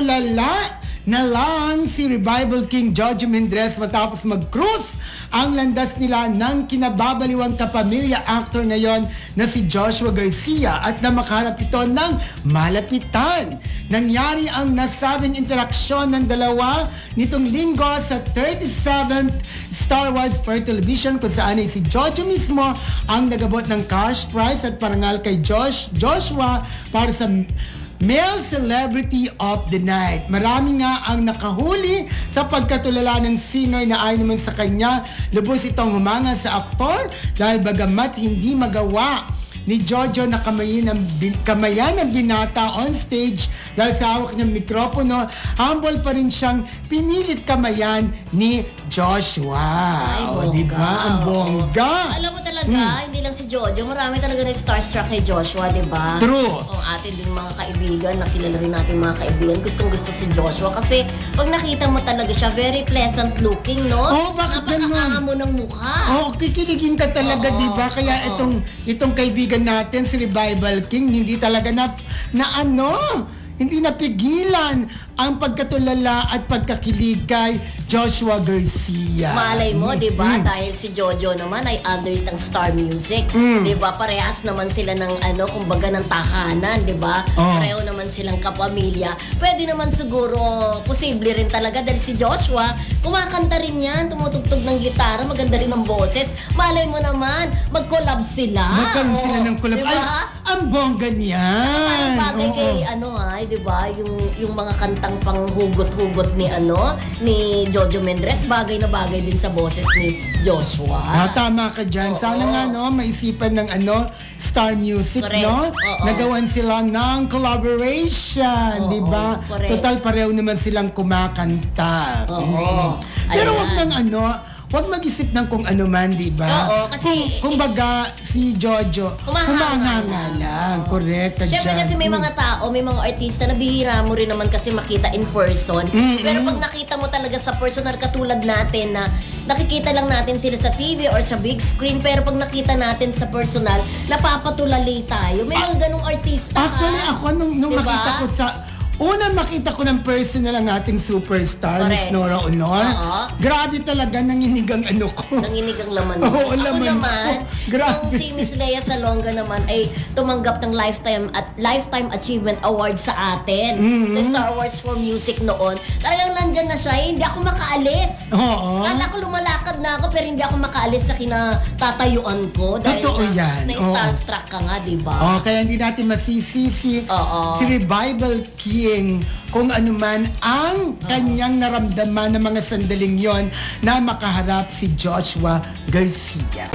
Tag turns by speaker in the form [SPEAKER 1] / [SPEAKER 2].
[SPEAKER 1] Pagkatulala na lang si Revival King Jojo Mendrez matapos mag-cruise ang landas nila ng kinababaliwang kapamilya actor ngayon na si Joshua Garcia at na makaharap ito ng malapitan. Nangyari ang nasabing interaksyon ng dalawa nitong linggo sa 37th Star Wars per Television kung saan ay si Jojo mismo ang nagabot ng cash prize at parangal kay Joshua para sa Male Celebrity of the Night. Marami nga ang nakahuli sa pagkatulala ng singer na ayon naman sa kanya, lubos itong humanga sa aktor dahil bagamat hindi magawa ni Jojo na kamayan ng binata on stage dahil sa hawak ng mikropono, humble pa rin siyang pinilit kamayan ni Joshua.
[SPEAKER 2] Ay, bongga.
[SPEAKER 1] Diba? Ang bongga.
[SPEAKER 2] Alam mo talaga, hindi lang si Jojo, marami talaga na starstruck kay Joshua, diba?
[SPEAKER 1] True.
[SPEAKER 2] Ang atin din mga kaibigan, nakilala rin natin mga kaibigan, gustong-gusto si Joshua kasi pag nakita mo talaga siya, very pleasant looking, no?
[SPEAKER 1] Oh, bakit ganun?
[SPEAKER 2] Napakaanga mo ng mukha.
[SPEAKER 1] Oh, kikiligin ka talaga,
[SPEAKER 2] Oo,
[SPEAKER 1] diba? Kaya
[SPEAKER 2] oo.
[SPEAKER 1] itong kaibigan natin, si Revival King, hindi talaga hindi napigilan ang pagkatulala at pagkakilig kay Joshua Garcia.
[SPEAKER 2] Malay mo, di ba? Dahil si Jojo naman ay unders ng Star Music. Di ba? Parehas naman sila ng kumbaga ng tahanan, di ba? Pareho naman silang kapamilya. Pwede naman siguro, posible rin talaga dahil si Joshua, kumakanta rin yan, tumutugtog ng gitara, maganda rin ang boses. Malay mo naman, mag-collab sila.
[SPEAKER 1] Magkaroon sila ng collab.
[SPEAKER 2] Diba?
[SPEAKER 1] Ay, ang bongga niyan.
[SPEAKER 2] Parang bagay kay di ba? Yung mga kantang panghugot-hugot ni Jojo Mendrez, bagay na bagay din sa boses ni Joshua.
[SPEAKER 1] Tama ka dyan. Sana nga maisipan ng Star Music,
[SPEAKER 2] Correct.
[SPEAKER 1] no?
[SPEAKER 2] Oo.
[SPEAKER 1] Nagawan sila ng collaboration,
[SPEAKER 2] Oo,
[SPEAKER 1] di ba?
[SPEAKER 2] correct.
[SPEAKER 1] Total pareho naman silang kumakanta.
[SPEAKER 2] Oo.
[SPEAKER 1] Pero
[SPEAKER 2] Ayan.
[SPEAKER 1] wag mag-isip ng kung ano man, di ba?
[SPEAKER 2] Oo, kasi
[SPEAKER 1] kumbaga si Jojo, humanga lang. Correct ka
[SPEAKER 2] Siyempre
[SPEAKER 1] dyan.
[SPEAKER 2] kasi may mga tao, may mga artista na bihira mo rin naman kasi makita in person. Pero pag nakita mo talaga sa personal, katulad natin na nakikita lang natin sila sa TV or sa big screen, pero pag nakita natin sa personal, napapatulali tayo. May mga ganong artista.
[SPEAKER 1] Actually, ako nung
[SPEAKER 2] Diba?
[SPEAKER 1] makita ko makita ko ng personal ang ating superstar, Miss
[SPEAKER 2] Correct.
[SPEAKER 1] Nora Honor.
[SPEAKER 2] Oo.
[SPEAKER 1] Grabe talaga, nanginig ang ko.
[SPEAKER 2] Nanginig ang laman mo.
[SPEAKER 1] Oo,
[SPEAKER 2] Ako
[SPEAKER 1] laman
[SPEAKER 2] naman,
[SPEAKER 1] ko. Grabe.
[SPEAKER 2] nung si Miss Lea Salonga naman ay tumanggap ng Lifetime Achievement Award sa atin. Sa Star Wars for Music noon. Talagang nandyan na siya, hindi ako makaalis.
[SPEAKER 1] Oo.
[SPEAKER 2] Kala ko lumalakad na ako pero hindi ako makaalis sa kinatatayuan ko. Dahil
[SPEAKER 1] Totoo yan.
[SPEAKER 2] na-starstruck ka nga, diba?
[SPEAKER 1] Kaya hindi natin masisisi
[SPEAKER 2] Oo.
[SPEAKER 1] si Revival King kung ano man ang kanyang naramdaman ng mga sandaling yon na makaharap si Joshua Garcia.